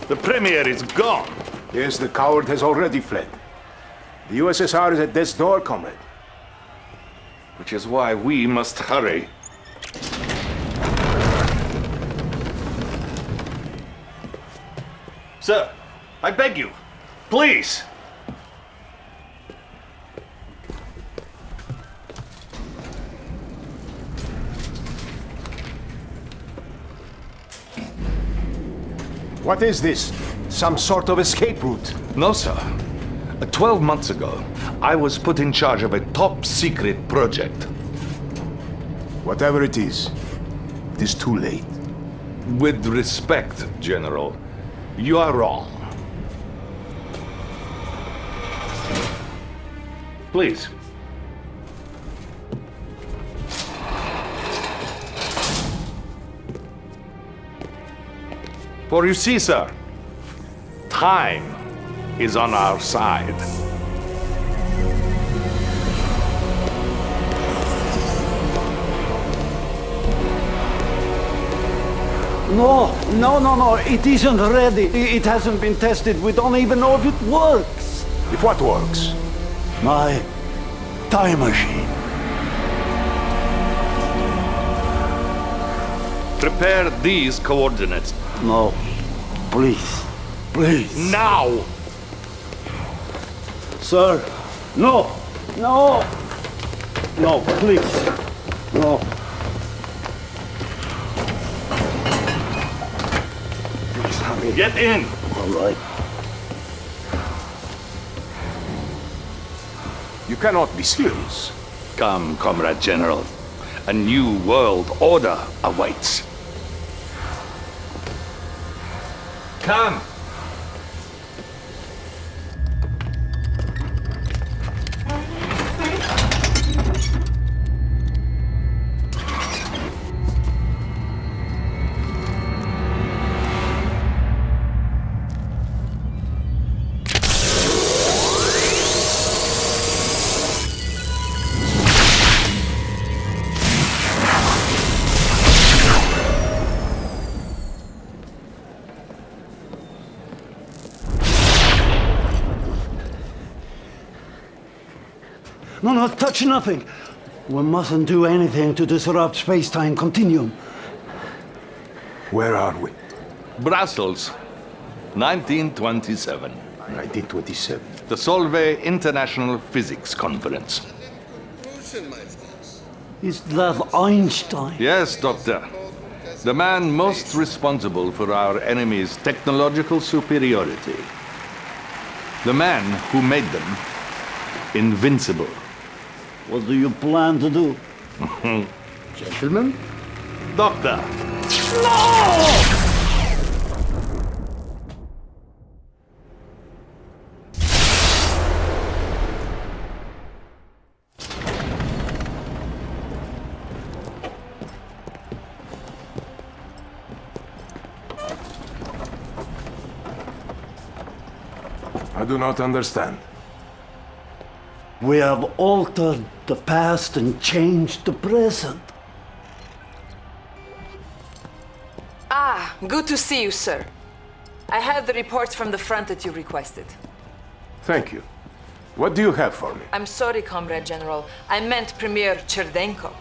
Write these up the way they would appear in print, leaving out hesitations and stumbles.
The Premier is gone. Yes, the coward has already fled. The USSR is at death's door, comrade. Which is why we must hurry. Sir, I beg you, please. What is this? Some sort of escape route? No, sir. 12 months ago, I was put in charge of a top-secret project. Whatever it is too late. With respect, General, you are wrong. Please. For you see, sir, time is on our side. No, it isn't ready. It hasn't been tested. We don't even know if it works. If what works? My time machine. Prepare these coordinates. No, please. Now! Sir, no, please, no. Please, hurry. Get in! All right. You cannot be serious. Come, Comrade General. A new world order awaits. Come! No, touch nothing. We mustn't do anything to disrupt space-time continuum. Where are we? Brussels, 1927. 1927. The Solvay International Physics Conference. Is that Einstein? Yes, Doctor. The man most responsible for our enemy's technological superiority. The man who made them invincible. What do you plan to do? Gentlemen? Doctor! I do not understand. We have altered the past and changed the present. Good to see you, sir. I have the reports from the front that you requested. Thank you. What do you have for me? I'm sorry, Comrade General. I meant Premier Cherdenko.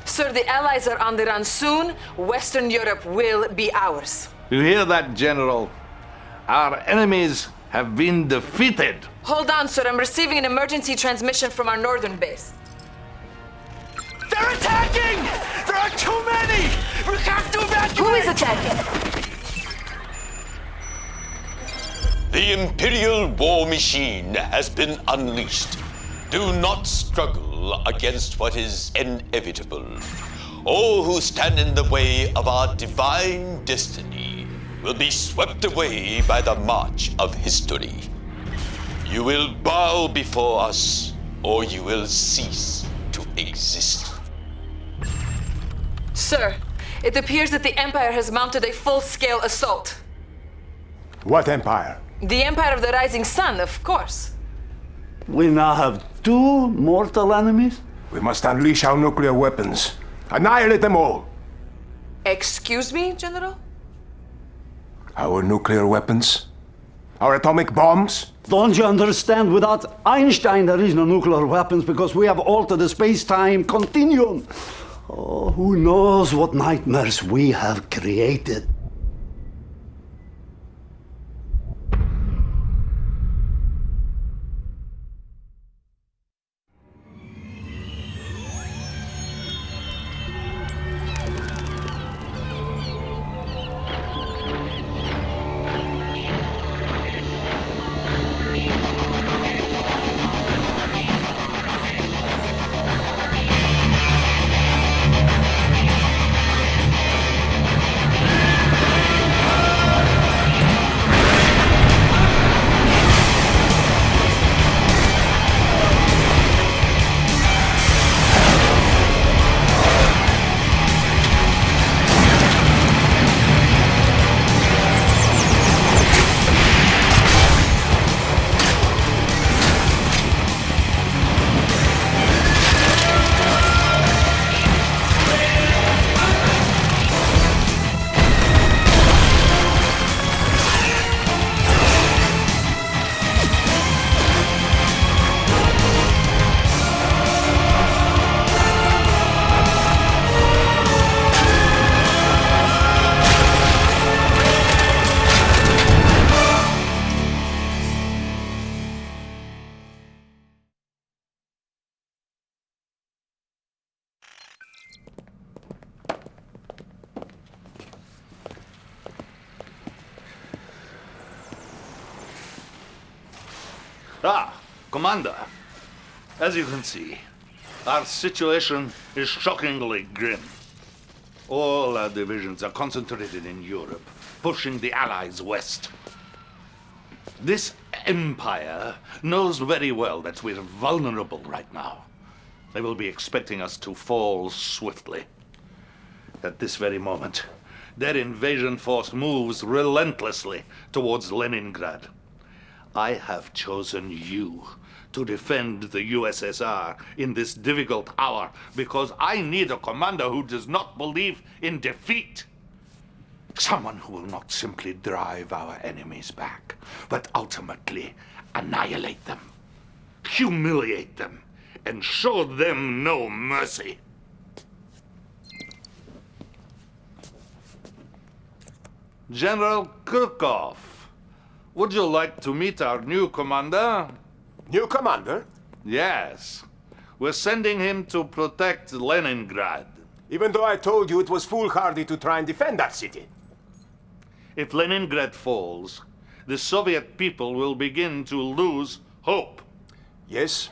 Sir, the Allies are on the run soon. Western Europe will be ours. You hear that, General? Our enemies have been defeated. Hold on, sir. I'm receiving an emergency transmission from our northern base. They're attacking! There are too many! We have to evacuate! Who is attacking? The Imperial war machine has been unleashed. Do not struggle against what is inevitable. All who stand in the way of our divine destiny will be swept away by the march of history. You will bow before us, or you will cease to exist. Sir, it appears that the Empire has mounted a full-scale assault. What empire? The Empire of the Rising Sun, of course. We now have two mortal enemies? We must unleash our nuclear weapons. Annihilate them all. Excuse me, General? Our nuclear weapons? Our atomic bombs? Don't you understand? Without Einstein, there is no nuclear weapons because we have altered the space-time continuum. Oh, who knows what nightmares we have created. Commander, as you can see, our situation is shockingly grim. All our divisions are concentrated in Europe, pushing the Allies west. This empire knows very well that we're vulnerable right now. They will be expecting us to fall swiftly. At this very moment, their invasion force moves relentlessly towards Leningrad. I have chosen you to defend the USSR in this difficult hour because I need a commander who does not believe in defeat. Someone who will not simply drive our enemies back, but ultimately annihilate them, humiliate them, and show them no mercy. General Kirkov, would you like to meet our new commander? New commander? Yes. We're sending him to protect Leningrad. Even though I told you it was foolhardy to try and defend that city. If Leningrad falls, the Soviet people will begin to lose hope. Yes?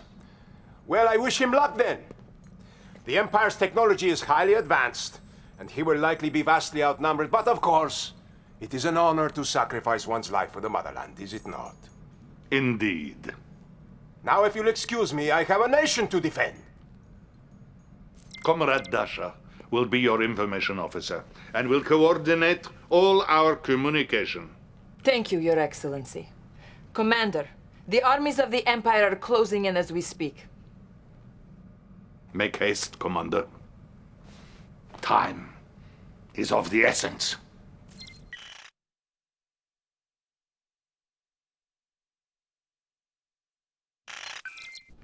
Well, I wish him luck then. The Empire's technology is highly advanced, and he will likely be vastly outnumbered, but of course, it is an honor to sacrifice one's life for the motherland, is it not? Indeed. Now, if you'll excuse me, I have a nation to defend. Comrade Dasha will be your information officer and will coordinate all our communication. Thank you, Your Excellency. Commander, the armies of the Empire are closing in as we speak. Make haste, Commander. Time is of the essence.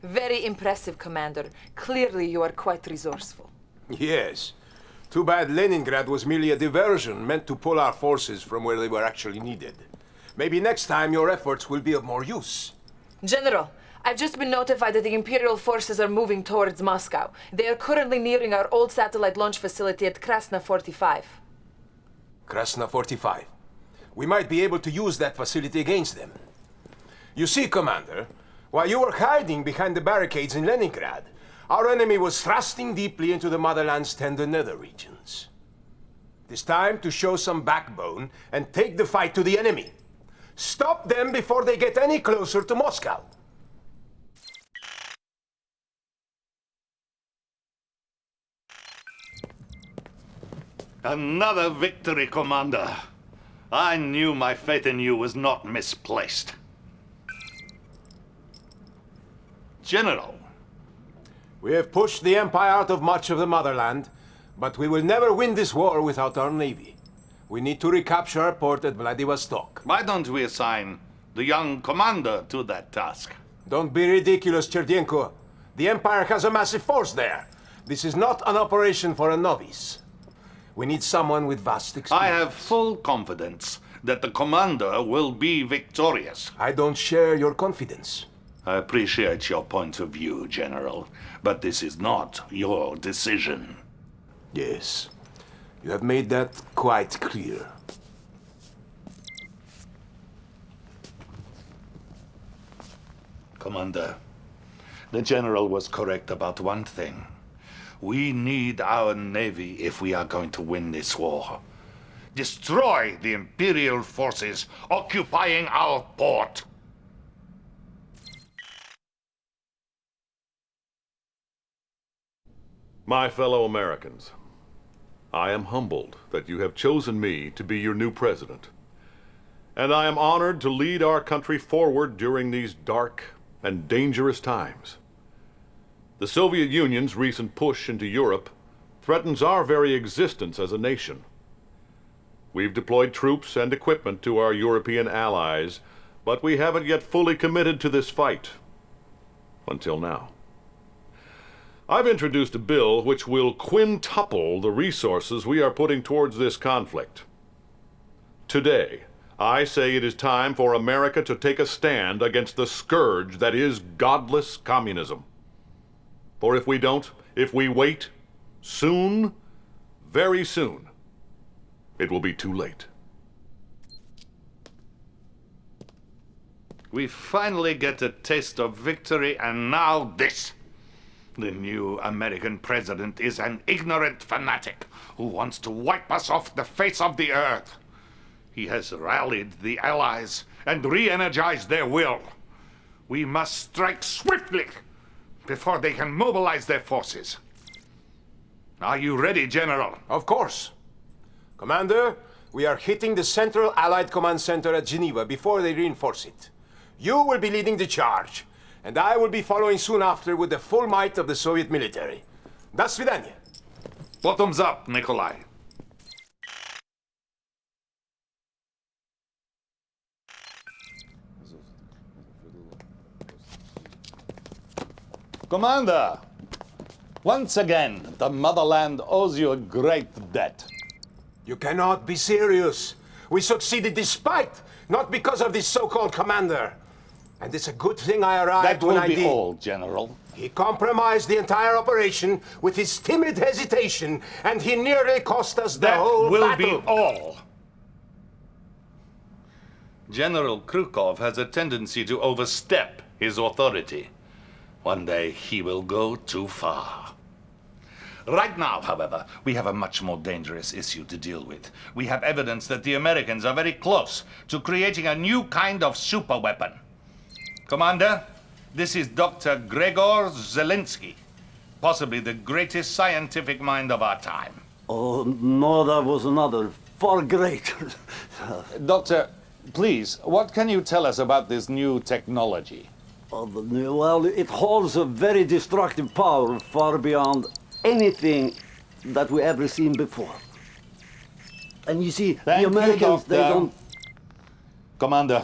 Very impressive, Commander. Clearly you are quite resourceful. Yes. Too bad Leningrad was merely a diversion meant to pull our forces from where they were actually needed. Maybe next time your efforts will be of more use. General, I've just been notified that the Imperial forces are moving towards Moscow. They are currently nearing our old satellite launch facility at Krasna 45. Krasna 45. We might be able to use that facility against them. You see, Commander, while you were hiding behind the barricades in Leningrad, our enemy was thrusting deeply into the motherland's tender nether regions. It is time to show some backbone and take the fight to the enemy. Stop them before they get any closer to Moscow. Another victory, Commander. I knew my faith in you was not misplaced. General. We have pushed the Empire out of much of the motherland, But we will never win this war without our navy. We need to recapture our port at Vladivostok. Why don't we assign the young commander to that task? Don't be ridiculous, Cherdienko. The Empire has a massive force there. This is not an operation for a novice. We need someone with vast experience. I have full confidence that the commander will be victorious. I don't share your confidence. I appreciate your point of view, General, but this is not your decision. Yes, you have made that quite clear. Commander, the General was correct about one thing. We need our navy if we are going to win this war. Destroy the Imperial forces occupying our port. My fellow Americans, I am humbled that you have chosen me to be your new president. And I am honored to lead our country forward during these dark and dangerous times. The Soviet Union's recent push into Europe threatens our very existence as a nation. We've deployed troops and equipment to our European allies, but we haven't yet fully committed to this fight. Until now. I've introduced a bill which will quintuple the resources we are putting towards this conflict. Today, I say it is time for America to take a stand against the scourge that is godless communism. For if we don't, if we wait, soon, very soon, it will be too late. We finally get a taste of victory, and now this. The new American president is an ignorant fanatic who wants to wipe us off the face of the earth. He has rallied the Allies and re-energized their will. We must strike swiftly before they can mobilize their forces. Are you ready, General? Of course. Commander, we are hitting the Central Allied Command Center at Geneva before they reinforce it. You will be leading the charge, and I will be following soon after with the full might of the Soviet military. До свидания. Bottoms up, Nikolai. Commander, once again, the motherland owes you a great debt. You cannot be serious. We succeeded despite, not because of this so-called commander. And it's a good thing I arrived That when will I be did. all, General. He compromised the entire operation with his timid hesitation, and he nearly cost us the That whole will battle. be all. General Krukov has a tendency to overstep his authority. One day he will go too far. Right now, however, we have a much more dangerous issue to deal with. We have evidence that the Americans are very close to creating a new kind of superweapon. Commander, this is Dr. Gregor Zelensky, possibly the greatest scientific mind of our time. Oh, no, there was another, far greater. Doctor, please, what can you tell us about this new technology? Well, it holds a very destructive power far beyond anything that we ever seen before. And you see, Thank the Americans, you, they Doctor. don't... Commander,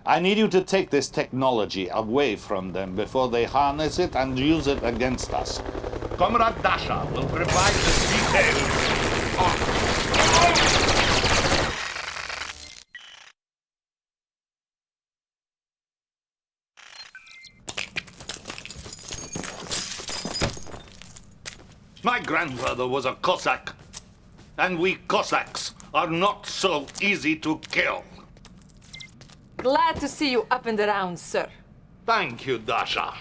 I need you to take this technology away from them before they harness it and use it against us. Comrade Dasha will provide the details. My grandfather was a Cossack, and we Cossacks are not so easy to kill. Glad to see you up and around, sir. Thank you, Dasha.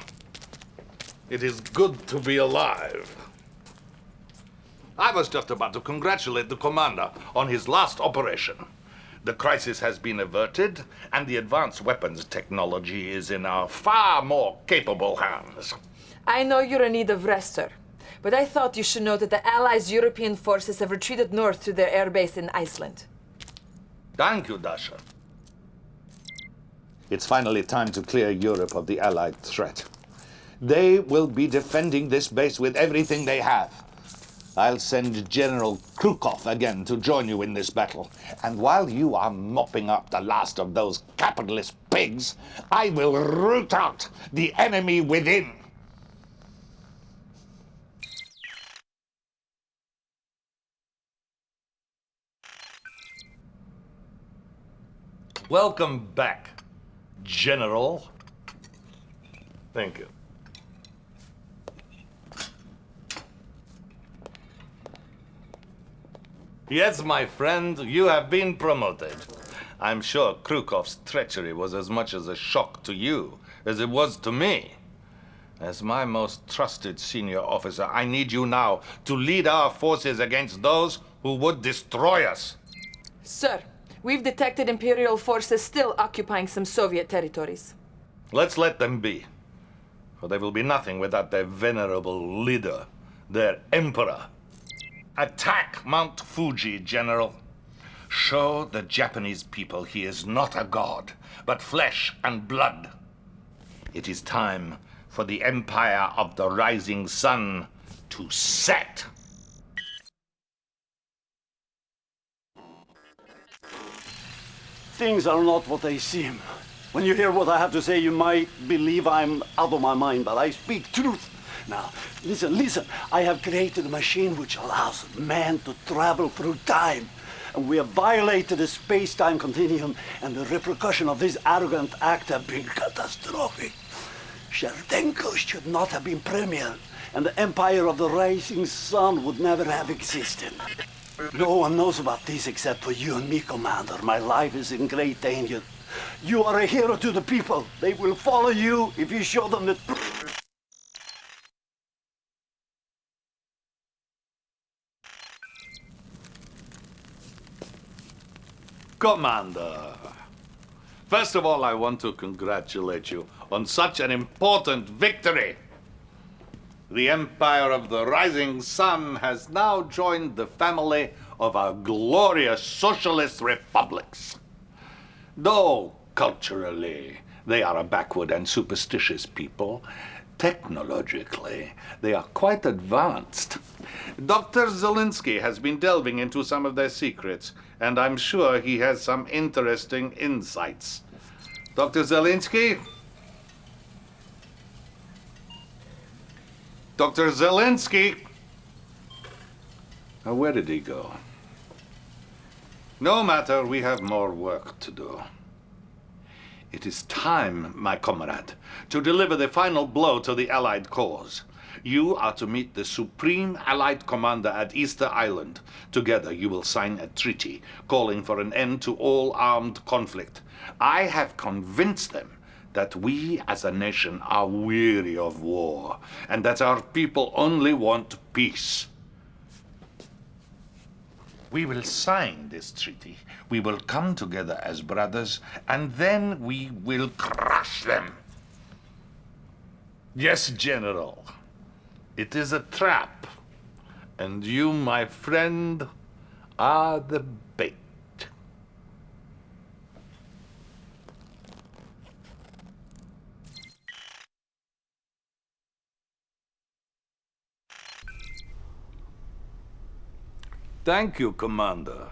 It is good to be alive. I was just about to congratulate the commander on his last operation. The crisis has been averted, and the advanced weapons technology is in our far more capable hands. I know you're in need of rest, sir. But I thought you should know that the Allies' European forces have retreated north to their air base in Iceland. Thank you, Dasha. It's finally time to clear Europe of the Allied threat. They will be defending this base with everything they have. I'll send General Krukov again to join you in this battle. And while you are mopping up the last of those capitalist pigs, I will root out the enemy within. Welcome back, General. Thank you. Yes, my friend, you have been promoted. I'm sure Krukov's treachery was as much as a shock to you as it was to me. As my most trusted senior officer, I need you now to lead our forces against those who would destroy us. Sir, we've detected Imperial forces still occupying some Soviet territories. Let's let them be. For they will be nothing without their venerable leader, their emperor. Attack Mount Fuji, General. Show the Japanese people he is not a god, but flesh and blood. It is time for the Empire of the Rising Sun to set. Things are not what they seem. When you hear what I have to say, you might believe I'm out of my mind, but I speak truth. Now, listen. I have created a machine which allows man to travel through time. And we have violated the space-time continuum, and the repercussions of this arrogant act have been catastrophic. Shardenko should not have been premier, and the Empire of the Rising Sun would never have existed. No one knows about this except for you and me, Commander. My life is in great danger. You are a hero to the people. They will follow you if you show them the truth. Commander, first of all, I want to congratulate you on such an important victory. The Empire of the Rising Sun has now joined the family of our glorious socialist republics. Though culturally they are a backward and superstitious people, technologically they are quite advanced. Dr. Zelensky has been delving into some of their secrets, and I'm sure he has some interesting insights. Dr. Zelensky? Dr. Zelensky? Now, where did he go? No matter, we have more work to do. It is time, my comrade, to deliver the final blow to the Allied cause. You are to meet the Supreme Allied Commander at Easter Island. Together you will sign a treaty calling for an end to all armed conflict. I have convinced them that we as a nation are weary of war, and that our people only want peace. We will sign this treaty. We will come together as brothers, and then we will crush them. Yes, General. It is a trap, and you, my friend, are the bait. Thank you, Commander,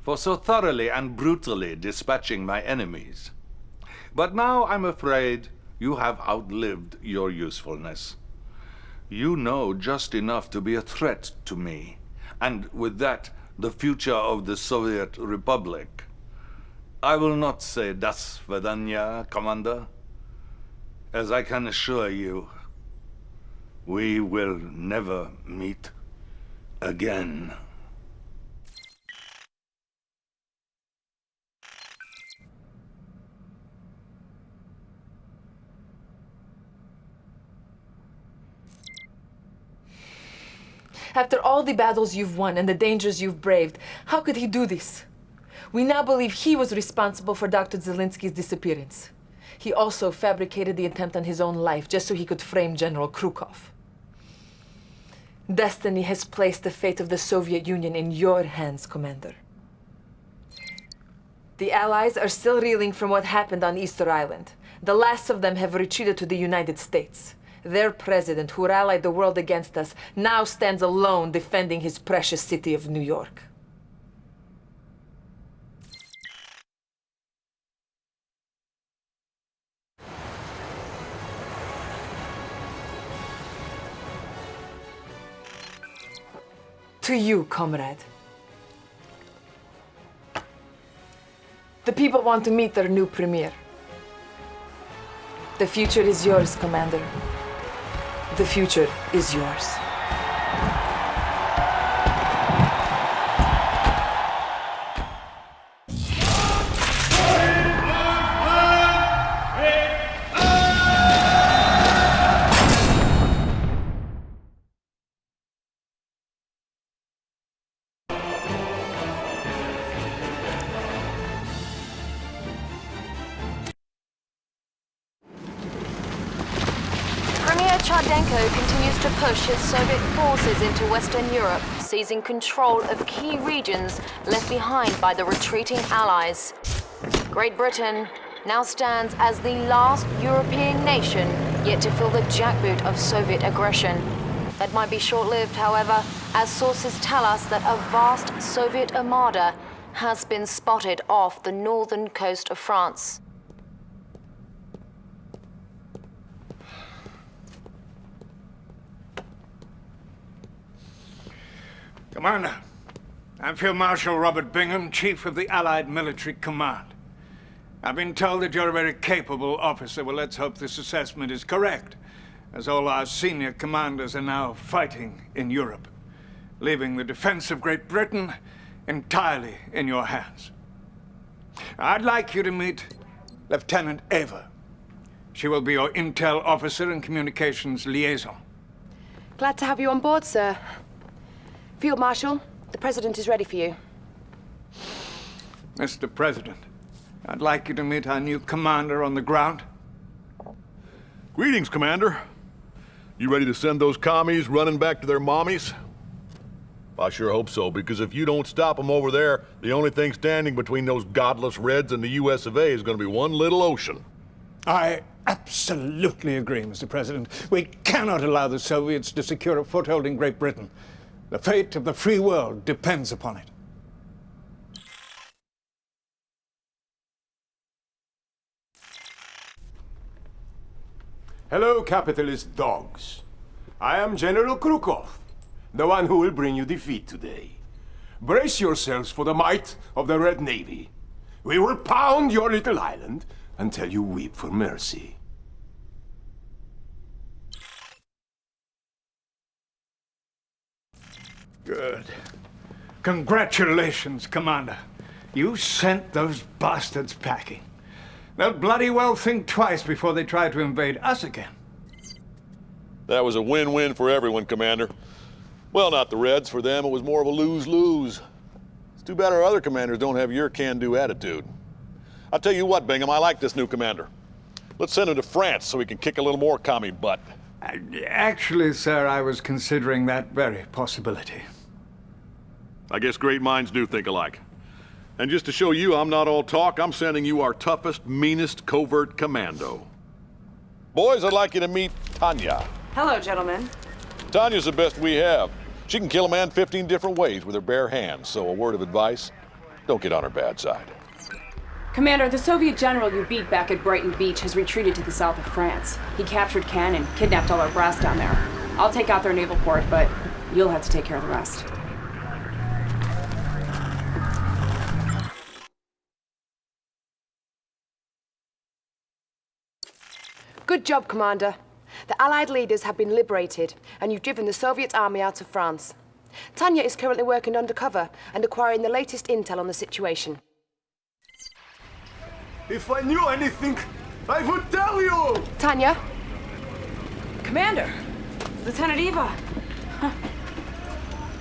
for so thoroughly and brutally dispatching my enemies. But now I'm afraid you have outlived your usefulness. You know just enough to be a threat to me, and with that, the future of the Soviet Republic. I will not say das Svidaniya, Commander. As I can assure you, we will never meet again. After all the battles you've won and the dangers you've braved, how could he do this? We now believe he was responsible for Dr. Zelensky's disappearance. He also fabricated the attempt on his own life just so he could frame General Krukov. Destiny has placed the fate of the Soviet Union in your hands, Commander. The Allies are still reeling from what happened on Easter Island. The last of them have retreated to the United States. Their president, who rallied the world against us, now stands alone defending his precious city of New York. To you, comrade. The people want to meet their new premier. The future is yours, Commander. The future is yours. Premier Chardenko continues to push his Soviet forces into Western Europe, seizing control of key regions left behind by the retreating Allies. Great Britain now stands as the last European nation yet to fill the jackboot of Soviet aggression. That might be short-lived, however, as sources tell us that a vast Soviet armada has been spotted off the northern coast of France. Commander, I'm Field Marshal Robert Bingham, Chief of the Allied Military Command. I've been told that you're a very capable officer. Well, let's hope this assessment is correct, as all our senior commanders are now fighting in Europe, leaving the defense of Great Britain entirely in your hands. I'd like you to meet Lieutenant Ava. She will be your intel officer and communications liaison. Glad to have you on board, sir. Field Marshal, the President is ready for you. Mr. President, I'd like you to meet our new commander on the ground. Greetings, Commander. You ready to send those commies running back to their mommies? I sure hope so, because if you don't stop them over there, the only thing standing between those godless Reds and the US of A is going to be one little ocean. I absolutely agree, Mr. President. We cannot allow the Soviets to secure a foothold in Great Britain. The fate of the free world depends upon it. Hello, capitalist dogs. I am General Krukov, the one who will bring you defeat today. Brace yourselves for the might of the Red Navy. We will pound your little island until you weep for mercy. Good. Congratulations, Commander. You sent those bastards packing. They'll bloody well think twice before they try to invade us again. That was a win-win for everyone, Commander. Well, not the Reds. For them, it was more of a lose-lose. It's too bad our other commanders don't have your can-do attitude. I'll tell you what, Bingham, I like this new commander. Let's send him to France so he can kick a little more commie butt. Actually, sir, I was considering that very possibility. I guess great minds do think alike. And just to show you I'm not all talk, I'm sending you our toughest, meanest covert commando. Boys, I'd like you to meet Tanya. Hello, gentlemen. Tanya's the best we have. She can kill a man 15 different ways with her bare hands, so a word of advice, don't get on her bad side. Commander, the Soviet general you beat back at Brighton Beach has retreated to the south of France. He captured Cannes and kidnapped all our brass down there. I'll take out their naval port, but you'll have to take care of the rest. Good job, Commander. The Allied leaders have been liberated, and you've driven the Soviet army out of France. Tanya is currently working undercover and acquiring the latest intel on the situation. If I knew anything, I would tell you! Tanya? Commander! Lieutenant Eva!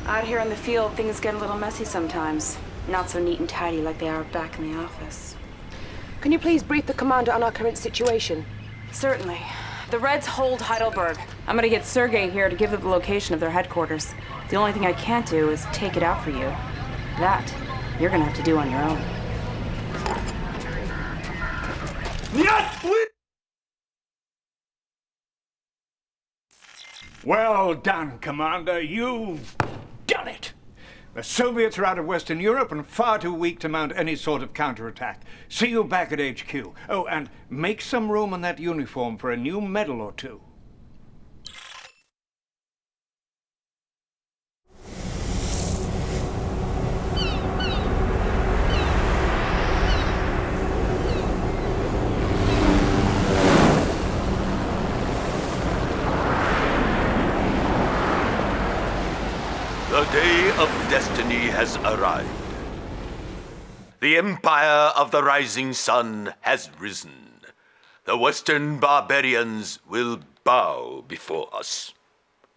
Out here in the field, things get a little messy sometimes. Not so neat and tidy like they are back in the office. Can you please brief the Commander on our current situation? Certainly. The Reds hold Heidelberg. I'm gonna get Sergei here to give them the location of their headquarters. The only thing I can't do is take it out for you. That, you're gonna have to do on your own. Нет! Well done, Commander. You've done it. The Soviets are out of Western Europe and far too weak to mount any sort of counterattack. See you back at HQ. Oh, and make some room on that uniform for a new medal or two. The day of destiny has arrived. The empire of the rising sun has risen. The Western barbarians will bow before us,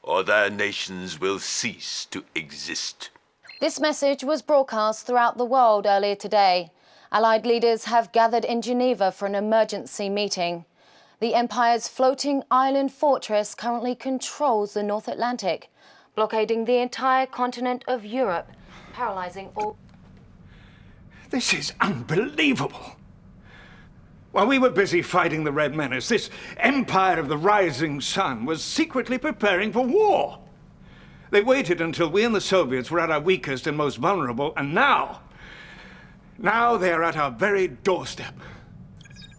or their nations will cease to exist. This message was broadcast throughout the world earlier today. Allied leaders have gathered in Geneva for an emergency meeting. The Empire's floating island fortress currently controls the North Atlantic, blockading the entire continent of Europe, paralyzing all... This is unbelievable. While we were busy fighting the Red Menace, this Empire of the Rising Sun was secretly preparing for war. They waited until we and the Soviets were at our weakest and most vulnerable, and now they are at our very doorstep.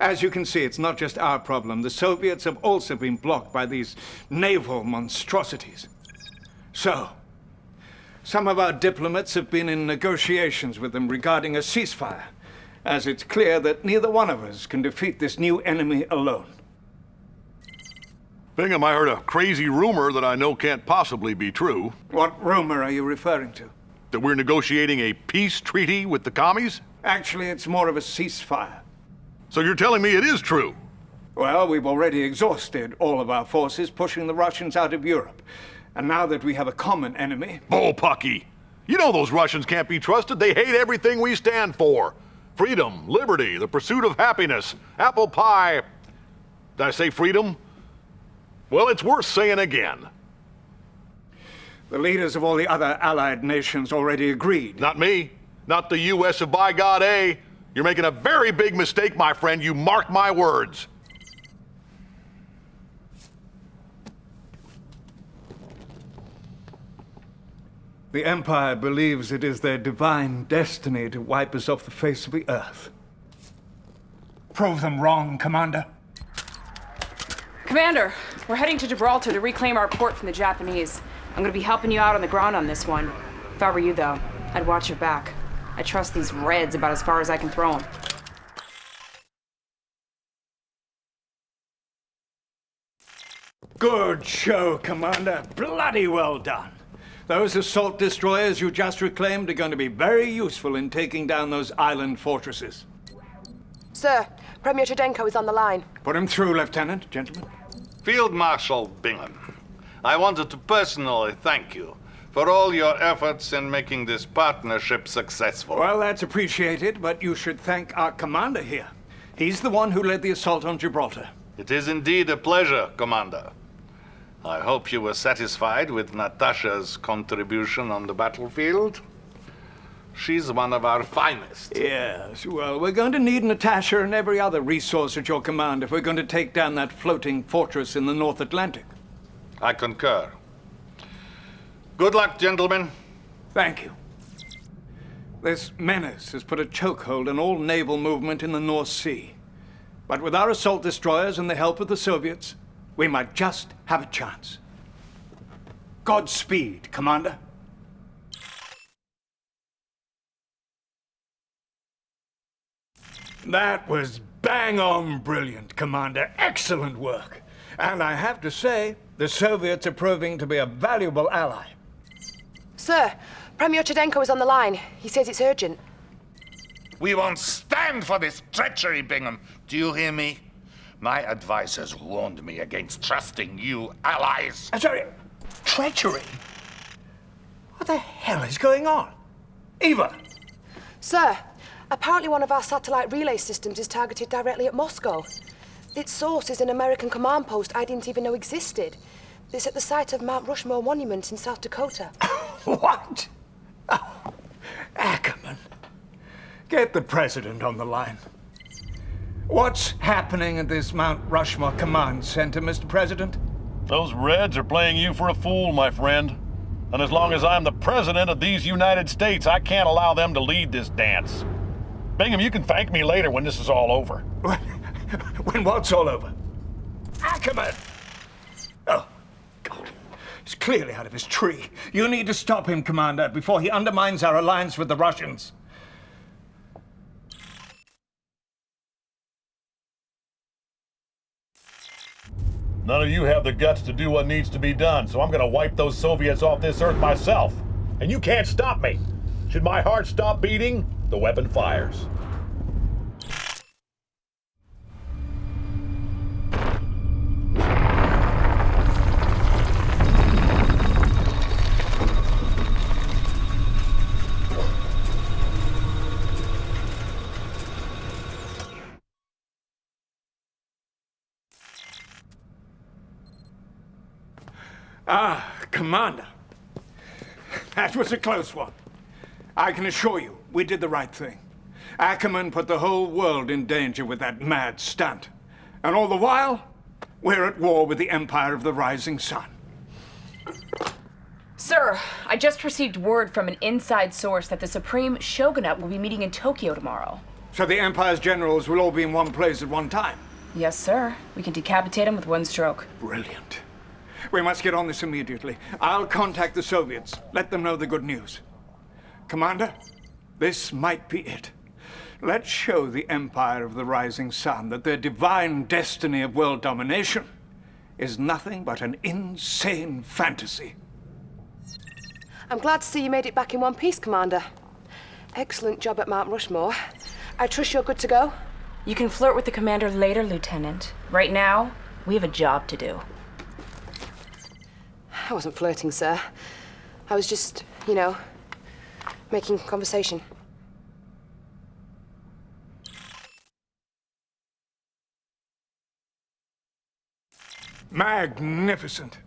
As you can see, it's not just our problem. The Soviets have also been blocked by these naval monstrosities. So, some of our diplomats have been in negotiations with them regarding a ceasefire, as it's clear that neither one of us can defeat this new enemy alone. Bingham, I heard a crazy rumor that I know can't possibly be true. What rumor are you referring to? That we're negotiating a peace treaty with the commies? Actually, it's more of a ceasefire. So you're telling me it is true? Well, we've already exhausted all of our forces pushing the Russians out of Europe. And now that we have a common enemy... Bullpucky! You know those Russians can't be trusted. They hate everything we stand for. Freedom, liberty, the pursuit of happiness, apple pie. Did I say freedom? Well, it's worth saying again. The leaders of all the other Allied nations already agreed. Not me. Not the U.S. of by God, eh? You're making a very big mistake, my friend. You mark my words. The Empire believes it is their divine destiny to wipe us off the face of the earth. Prove them wrong, Commander. Commander, we're heading to Gibraltar to reclaim our port from the Japanese. I'm gonna be helping you out on the ground on this one. If I were you, though, I'd watch your back. I trust these Reds about as far as I can throw them. Good show, Commander. Bloody well done. Those assault destroyers you just reclaimed are going to be very useful in taking down those island fortresses. Sir, Premier Chudenko is on the line. Put him through, Lieutenant. Gentlemen. Field Marshal Bingham, I wanted to personally thank you for all your efforts in making this partnership successful. Well, that's appreciated, but you should thank our commander here. He's the one who led the assault on Gibraltar. It is indeed a pleasure, Commander. I hope you were satisfied with Natasha's contribution on the battlefield. She's one of our finest. Yes, well, we're going to need Natasha and every other resource at your command if we're going to take down that floating fortress in the North Atlantic. I concur. Good luck, gentlemen. Thank you. This menace has put a chokehold on all naval movement in the North Sea. But with our assault destroyers and the help of the Soviets, we might just have a chance. Godspeed, Commander. That was bang on brilliant, Commander. Excellent work. And I have to say, the Soviets are proving to be a valuable ally. Sir, Premier Chudenko is on the line. He says it's urgent. We won't stand for this treachery, Bingham. Do you hear me? My advisors warned me against trusting you allies. I'm sorry, treachery? What the hell is going on? Eva! Sir, apparently one of our satellite relay systems is targeted directly at Moscow. Its source is an American command post I didn't even know existed. It's at the site of Mount Rushmore Monument in South Dakota. What? Oh, Ackerman. Get the president on the line. What's happening at this Mount Rushmore Command Center, Mr. President? Those Reds are playing you for a fool, my friend. And as long as I'm the president of these United States, I can't allow them to lead this dance. Bingham, you can thank me later when this is all over. When what's all over? Ackerman! Oh, God. He's clearly out of his tree. You need to stop him, Commander, before he undermines our alliance with the Russians. None of you have the guts to do what needs to be done, so I'm gonna wipe those Soviets off this earth myself. And you can't stop me. Should my heart stop beating, the weapon fires. Ah, Commander. That was a close one. I can assure you, we did the right thing. Ackerman put the whole world in danger with that mad stunt. And all the while, we're at war with the Empire of the Rising Sun. Sir, I just received word from an inside source that the Supreme Shogunate will be meeting in Tokyo tomorrow. So the Empire's generals will all be in one place at one time? Yes, sir. We can decapitate them with one stroke. Brilliant. We must get on this immediately. I'll contact the Soviets. Let them know the good news. Commander, this might be it. Let's show the Empire of the Rising Sun that their divine destiny of world domination is nothing but an insane fantasy. I'm glad to see you made it back in one piece, Commander. Excellent job at Mount Rushmore. I trust you're good to go? You can flirt with the commander later, Lieutenant. Right now, we have a job to do. I wasn't flirting, sir. I was just, making conversation. Magnificent.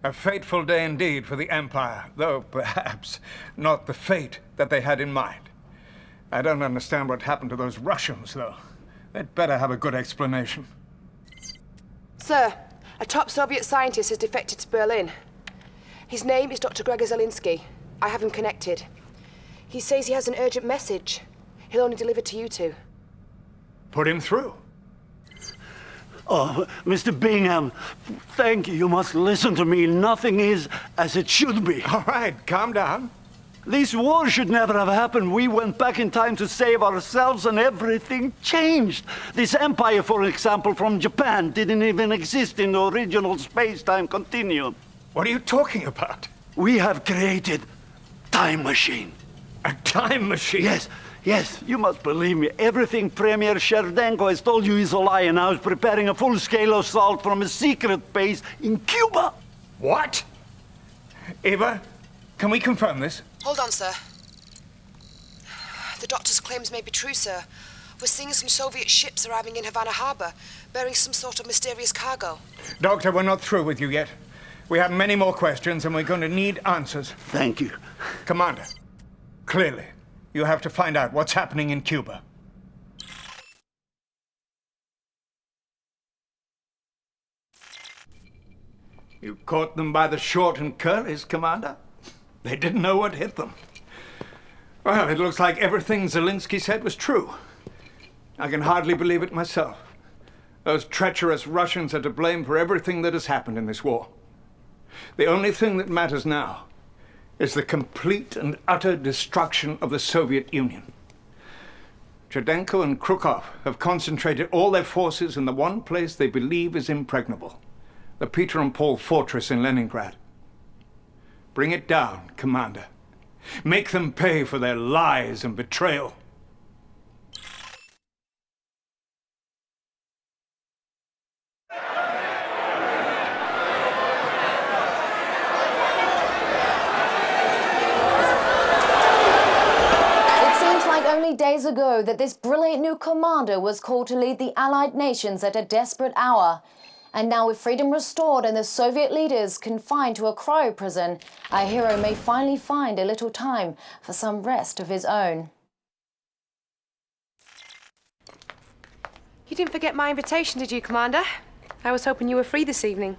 A fateful day indeed for the Empire, though perhaps not the fate that they had in mind. I don't understand what happened to those Russians, though. They'd better have a good explanation. Sir, a top Soviet scientist has defected to Berlin. His name is Dr. Gregor Zelinsky. I have him connected. He says he has an urgent message. He'll only deliver to you two. Put him through. Oh, Mr. Bingham, thank you. You must listen to me. Nothing is as it should be. All right, calm down. This war should never have happened. We went back in time to save ourselves and everything changed. This empire, for example, from Japan didn't even exist in the original space-time continuum. What are you talking about? We have created time machine. A time machine? Yes, you must believe me. Everything Premier Sherdenko has told you is a lie, and now he's preparing a full-scale assault from a secret base in Cuba. What? Eva, can we confirm this? Hold on, sir. The doctor's claims may be true, sir. We're seeing some Soviet ships arriving in Havana Harbor, bearing some sort of mysterious cargo. Doctor, we're not through with you yet. We have many more questions, and we're going to need answers. Thank you. Commander, clearly, you have to find out what's happening in Cuba. You caught them by the short and curlies, Commander. They didn't know what hit them. Well, it looks like everything Zelinsky said was true. I can hardly believe it myself. Those treacherous Russians are to blame for everything that has happened in this war. The only thing that matters now is the complete and utter destruction of the Soviet Union. Cherdenko and Krukov have concentrated all their forces in the one place they believe is impregnable, the Peter and Paul fortress in Leningrad. Bring it down, Commander. Make them pay for their lies and betrayal. Only days ago that this brilliant new commander was called to lead the Allied nations at a desperate hour. And now with freedom restored and the Soviet leaders confined to a cryo prison, our hero may finally find a little time for some rest of his own. You didn't forget my invitation, did you, Commander? I was hoping you were free this evening.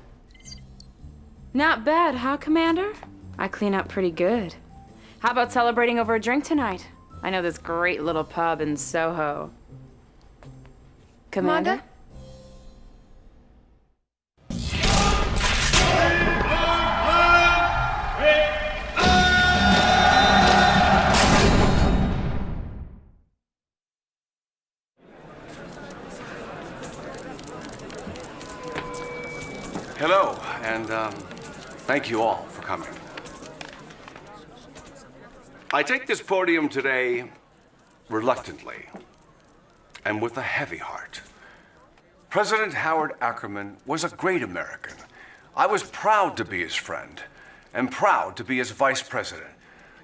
Not bad, huh, Commander? I clean up pretty good. How about celebrating over a drink tonight? I know this great little pub in Soho. Commander? Hello, and thank you all for coming. I take this podium today reluctantly and with a heavy heart. President Howard Ackerman was a great American. I was proud to be his friend and proud to be his vice president.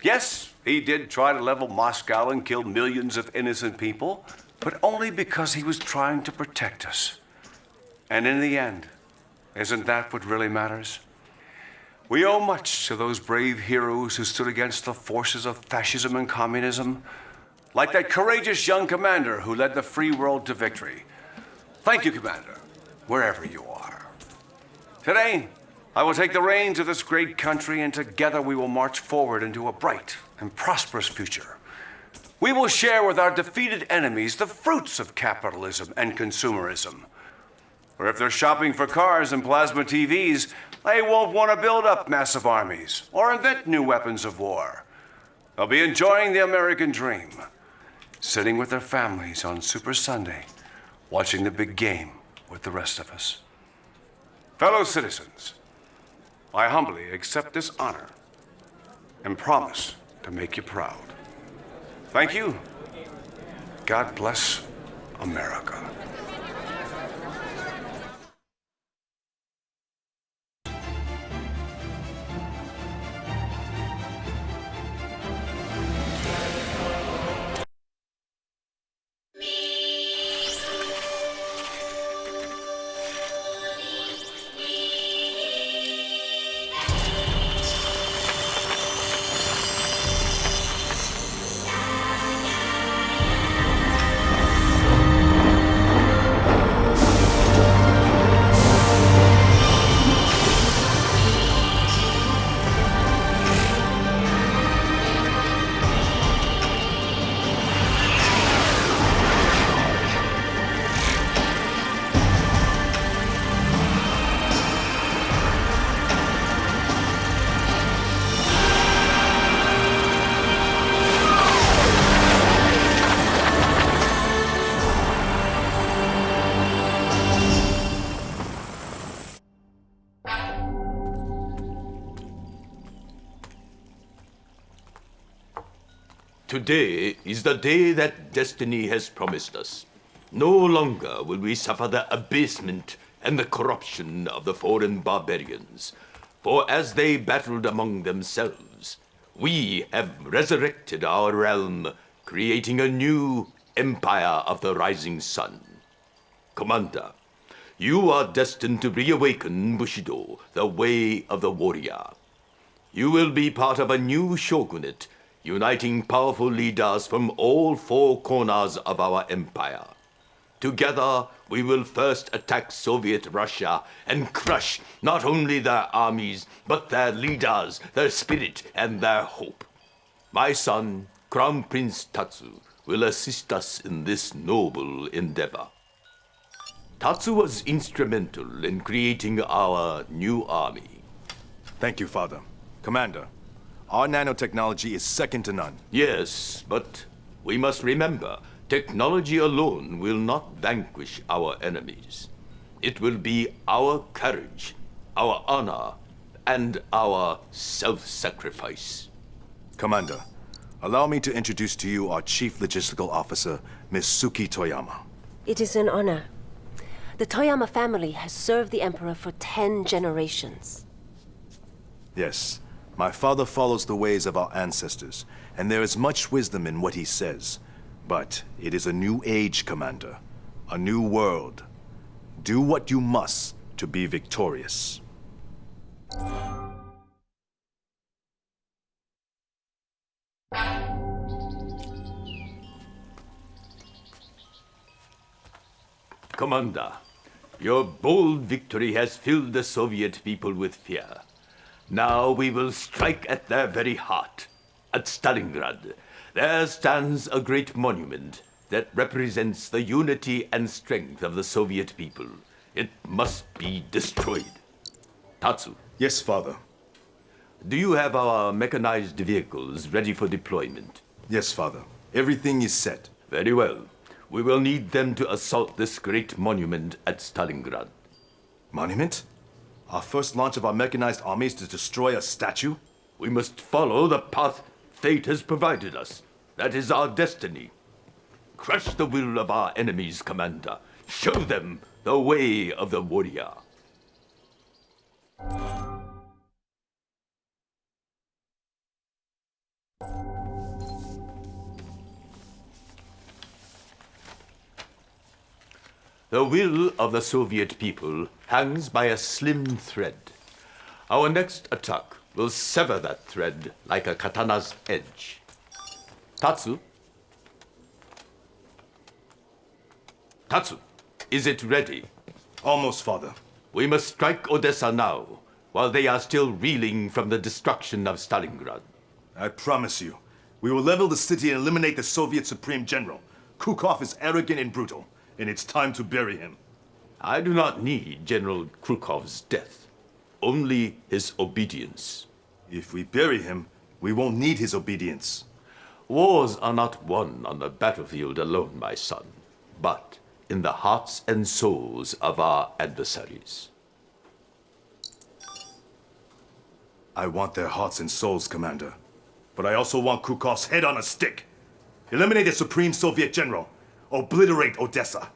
Yes, he did try to level Moscow and kill millions of innocent people, but only because he was trying to protect us. And in the end, isn't that what really matters? We owe much to those brave heroes who stood against the forces of fascism and communism, like that courageous young commander who led the free world to victory. Thank you, Commander, wherever you are. Today, I will take the reins of this great country, and together we will march forward into a bright and prosperous future. We will share with our defeated enemies the fruits of capitalism and consumerism. Or if they're shopping for cars and plasma TVs, they won't want to build up massive armies or invent new weapons of war. They'll be enjoying the American dream, sitting with their families on Super Sunday, watching the big game with the rest of us. Fellow citizens, I humbly accept this honor and promise to make you proud. Thank you. God bless America. Today is the day that destiny has promised us. No longer will we suffer the abasement and the corruption of the foreign barbarians, for as they battled among themselves, we have resurrected our realm, creating a new empire of the rising sun. Commander, you are destined to reawaken Bushido, the way of the warrior. You will be part of a new shogunate, uniting powerful leaders from all four corners of our empire. Together, we will first attack Soviet Russia and crush not only their armies, but their leaders, their spirit, and their hope. My son, Crown Prince Tatsu, will assist us in this noble endeavor. Tatsu was instrumental in creating our new army. Thank you, Father. Commander, our nanotechnology is second to none. Yes, but we must remember, technology alone will not vanquish our enemies. It will be our courage, our honor, and our self-sacrifice. Commander, allow me to introduce to you our Chief Logistical Officer, Ms. Suki Toyama. It is an honor. The Toyama family has served the Emperor for 10 generations. Yes. My father follows the ways of our ancestors, and there is much wisdom in what he says. But it is a new age, Commander. A new world. Do what you must to be victorious. Commander, your bold victory has filled the Soviet people with fear. Now we will strike at their very heart. At Stalingrad, there stands a great monument that represents the unity and strength of the Soviet people. It must be destroyed. Tatsu. Yes, Father. Do you have our mechanized vehicles ready for deployment? Yes, Father. Everything is set. Very well. We will need them to assault this great monument at Stalingrad. Monument? Our first launch of our mechanized army is to destroy a statue? We must follow the path fate has provided us. That is our destiny. Crush the will of our enemies, Commander. Show them the way of the warrior. The will of the Soviet people hangs by a slim thread. Our next attack will sever that thread like a katana's edge. Tatsu? Tatsu, is it ready? Almost, Father. We must strike Odessa now, while they are still reeling from the destruction of Stalingrad. I promise you, we will level the city and eliminate the Soviet Supreme General. Krukov is arrogant and brutal, and it's time to bury him. I do not need General Krukov's death, only his obedience. If we bury him, we won't need his obedience. Wars are not won on the battlefield alone, my son, but in the hearts and souls of our adversaries. I want their hearts and souls, Commander. But I also want Krukov's head on a stick. Eliminate the Supreme Soviet General. Obliterate Odessa.